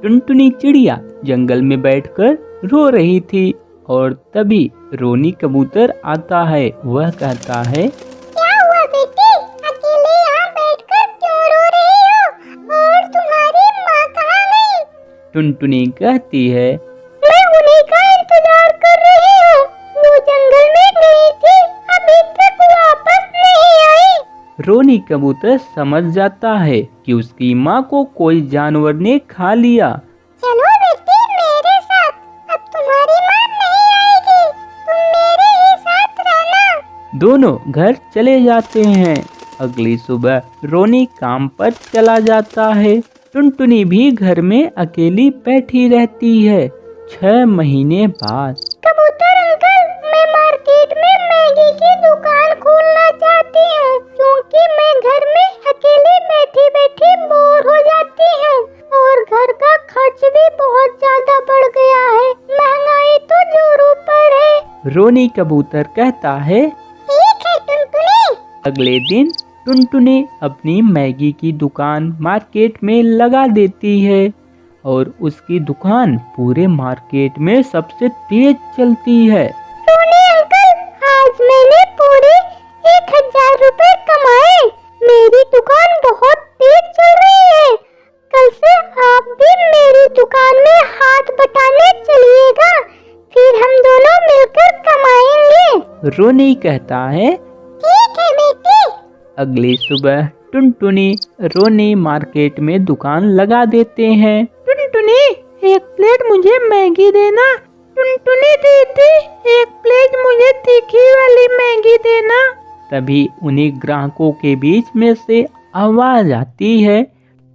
टुनटुनी चिड़िया जंगल में बैठकर रो रही थी और तभी रोनी कबूतर आता है। वह कहता है, क्या हुआ बेटी, अकेले यहाँ बैठकर क्यों रो रही हो? और तुम्हारी माँ कहाँ गई? टुनटुनी कहती है, मैं उन्हीं का इंतजार कर रही हूँ। वो जंगल में गई थी, अभी तक वापस नहीं आई। रोनी कबूतर समझ जाता है कि उसकी माँ को कोई जानवर ने खा लिया। चलो बेटी मेरे साथ, अब तुम्हारी माँ नहीं आएगी, तुम मेरे ही साथ रहना। दोनों घर चले जाते हैं। अगली सुबह रोनी काम पर चला जाता है। टुनटुनी भी घर में अकेली बैठी रहती है। 6 महीने बाद कबूतर अंकल, मैं मार्केट में मैगी की दुकान खोलना चाहती हूँ, क्योंकि मैं घर में अकेले बैठी बैठी बोर हो जाती हूँ और घर का खर्च भी बहुत ज्यादा बढ़ गया है। महंगाई तो जोरों पर है। रोनी कबूतर कहता है, ठीक है टुनटुनी। अगले दिन टुनटुनी अपनी मैगी की दुकान मार्केट में लगा देती है और उसकी दुकान पूरे मार्केट में सबसे तेज चलती है। रोनी अंकल, आज मैंने पूरे 1000 रुपए कमाए। मेरी दुकान बहुत तेज चल रही है। कल से आप भी मेरी दुकान में हाथ बटाने चलिएगा, फिर हम दोनों मिलकर कमाएंगे। रोनी कहता है, ठीक है बेटी। अगली सुबह टुनटुनी रोनी मार्केट में दुकान लगा देते हैं। टुनटुनी, एक प्लेट मुझे मैगी देना। टुनटुनी दीदी, एक प्लेट मुझे तीखी वाली मैगी देना। तभी उन्हीं ग्राहकों के बीच में से आवाज आती है,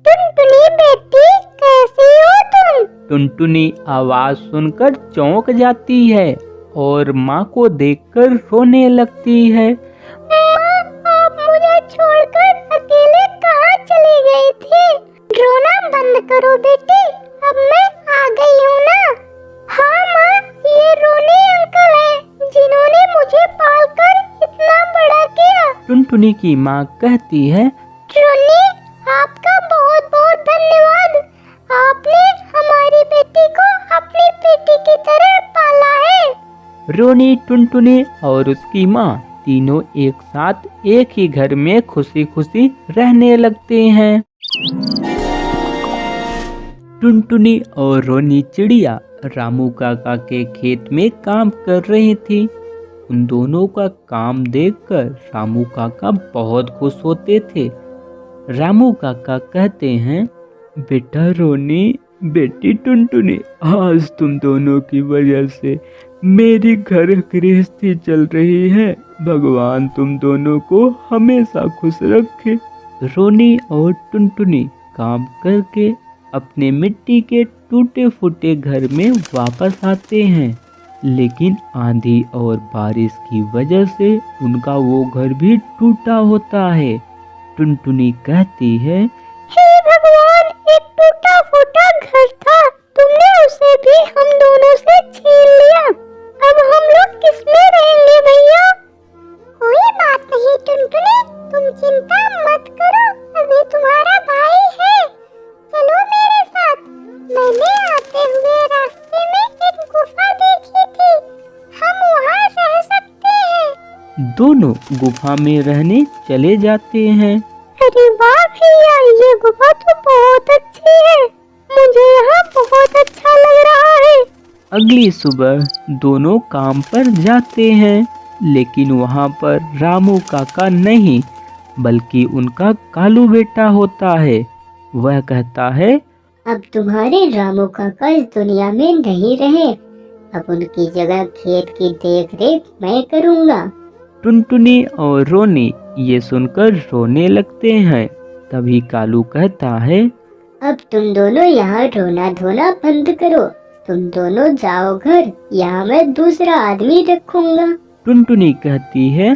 टुनटुनी बेटी, कैसी हो तुम? टुनटुनी आवाज सुनकर चौंक जाती है और माँ को देखकर रोने लगती है। माँ, आप मुझे छोड़कर अकेले कहाँ चली गई थी? रोना बंद करो बेटी, अब मैं आ गई हूँ ना। हाँ माँ, ये रोनी अंकल हैं, जिन्होंने मुझे पालकर इतना बड़ा किया। टुनटुनी की माँ कहती है, रोनी, आपका बहुत बहुत धन्यवाद। आपने हमारी बेटी को अपनी बेटी की तरह पाला है। रोनी, टुनटुनी और उसकी माँ तीनों एक साथ एक ही घर में खुशी खुशी रहने लगते हैं। टुनटुनी और रोनी चिड़िया रामू काका के खेत में काम कर रही थी। उन दोनों का काम देखकर रामू काका बहुत खुश होते थे। रामू काका कहते हैं, बेटा रोनी, बेटी टुनटुनी, आज तुम दोनों की वजह से मेरी घर गृहस्थी चल रही है। भगवान तुम दोनों को हमेशा खुश रखे। रोनी और टुनटुनी काम करके अपने मिट्टी के टूटे फूटे घर में वापस आते हैं, लेकिन आंधी और बारिश की वजह से उनका वो घर भी टूटा होता है। टुनटुनी कहती है, हे भगवान, एक टूटा फूटा घर था, तुमने उसे भी हम दोनों से छीन लिया। अब हम लोग किसमें रहेंगे भैया? कोई बात नहीं टुनटुनी, तुम चिंता मत करो, अभी तुम्हारा भाई है। चलो मेरे साथ। मैंने आते हुए रास्ते में एक गुफा देखी थी, हम वहाँ रह सकते हैं। दोनों गुफा में रहने चले जाते हैं। अरे वाह भैया, ये गुफा तो बहुत अच्छी है, मुझे यहाँ बहुत अच्छा लग रहा है। अगली सुबह दोनों काम पर जाते हैं, लेकिन वहाँ पर रामू काका नहीं, बल्कि उनका कालू बेटा होता है। वह कहता है, अब तुम्हारे रामू काका इस दुनिया में नहीं रहे, अब उनकी जगह खेत की देख रेख मैं करूँगा। टुनटुनी और रोनी ये सुनकर रोने लगते हैं। तभी कालू कहता है, अब तुम दोनों यहाँ रोना धोना बंद करो, तुम दोनों जाओ घर, यहाँ मैं दूसरा आदमी रखूंगा। टुनटुनी कहती है,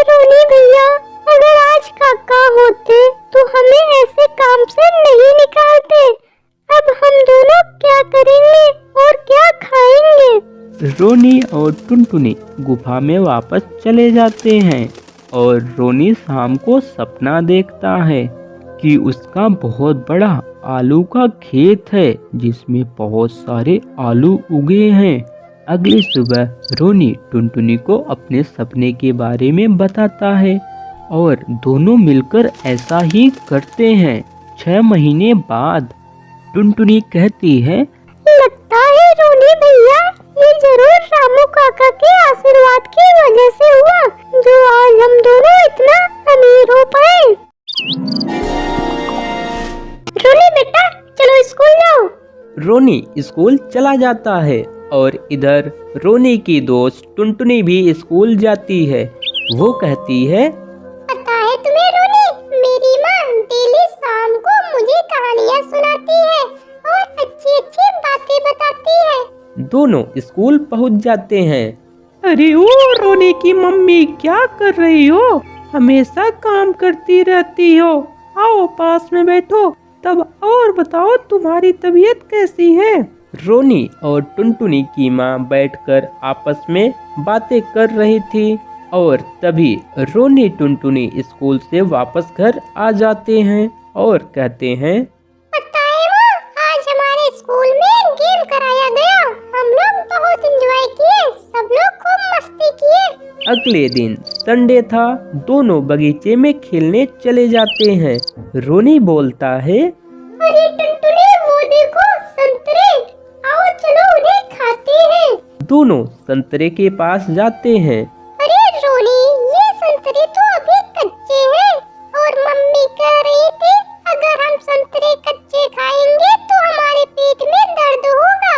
रोनी भैया, अगर आज काका होते तो हमें ऐसे काम से नहीं निकालते। अब हम दोनों क्या करेंगे और क्या खाएंगे? रोनी और टुनटुनी गुफा में वापस चले जाते हैं और रोनी शाम को सपना देखता है कि उसका बहुत बड़ा आलू का खेत है जिसमें बहुत सारे आलू उगे हैं। अगली सुबह रोनी टुनटुनी को अपने सपने के बारे में बताता है और दोनों मिलकर ऐसा ही करते हैं। 6 महीने बाद टुनटुनी कहती है, लगता है रोनी भैया ये जरूर रामू काका के आशीर्वाद की वजह से हुआ जो आज हम दोनों इतना अमीर हो पाए। रोनी बेटा चलो स्कूल जाओ। रोनी स्कूल चला जाता है और इधर रोनी की दोस्त टुनटुनी भी स्कूल जाती है। वो कहती है, पता है तुम्हें रोनी, मेरी माँ डेली शाम को मुझे कहानियाँ सुनाती है और अच्छी अच्छी बातें बताती है। दोनों स्कूल पहुंच जाते हैं। अरे ओ रोनी की मम्मी, क्या कर रही हो? हमेशा काम करती रहती हो। आओ पास में बैठो, तब और बताओ तुम्हारी तबीयत कैसी है? रोनी और टुनटुनी की माँ बैठकर आपस में बातें कर रही थी और तभी रोनी टुनटुनी स्कूल से वापस घर आ जाते हैं और कहते हैं, पता है माँ, आज हमारे स्कूल में गेम कराया गया। हम लोग बहुत एंजॉय किए, सब लोग खूब मस्ती किए। अगले दिन संडे था। दोनों बगीचे में खेलने चले जाते हैं। रोनी बोलता है, अरे टुनटुनी वो देखो संतरे, आओ चलो उन्हें खाते हैं। दोनों संतरे के पास जाते हैं। अरे रोनी ये संतरे तो अभी कच्चे हैं और मम्मी कह रही थी अगर हम संतरे कच्चे खाएंगे तो हमारे पेट में दर्द होगा।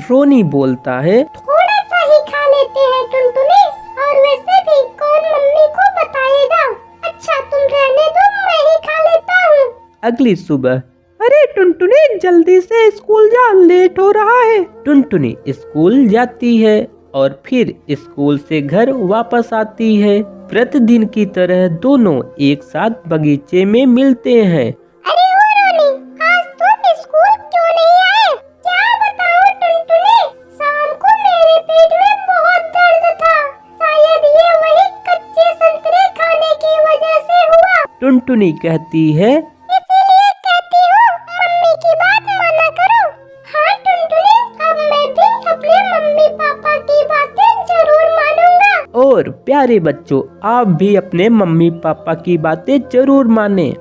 रोनी बोलता है, थोड़ा सा ही खा लेते हैं टुनटुनी, और वैसे भी कौन मम्मी को बताएगा। अच्छा तुम रहने दो, मैं ही खा लेता हूँ। अगली सुबह, अरे टुनटुनी जल्दी से स्कूल जा, लेट हो रहा है। टुनटुनी स्कूल जाती है और फिर स्कूल से घर वापस आती है। प्रतिदिन की तरह दोनों एक साथ बगीचे में मिलते हैं। अरे ओ रोनी, आज तुम स्कूल क्यों नहीं आए? क्या बताऊं टुनटुनी, शाम को मेरे पेट में बहुत दर्द था। शायद ये वही कच्चे संतरे खाने की वजह से हुआ। टुनटुनी कहती है, इसीलिए कहती हूँ मम्मी की बात माना करो। हाँ टुनटुनी, अब मैं भी अपने मम्मी पापा की बातें जरूर मानूंगा। और प्यारे बच्चों, आप भी अपने मम्मी पापा की बातें जरूर मानें।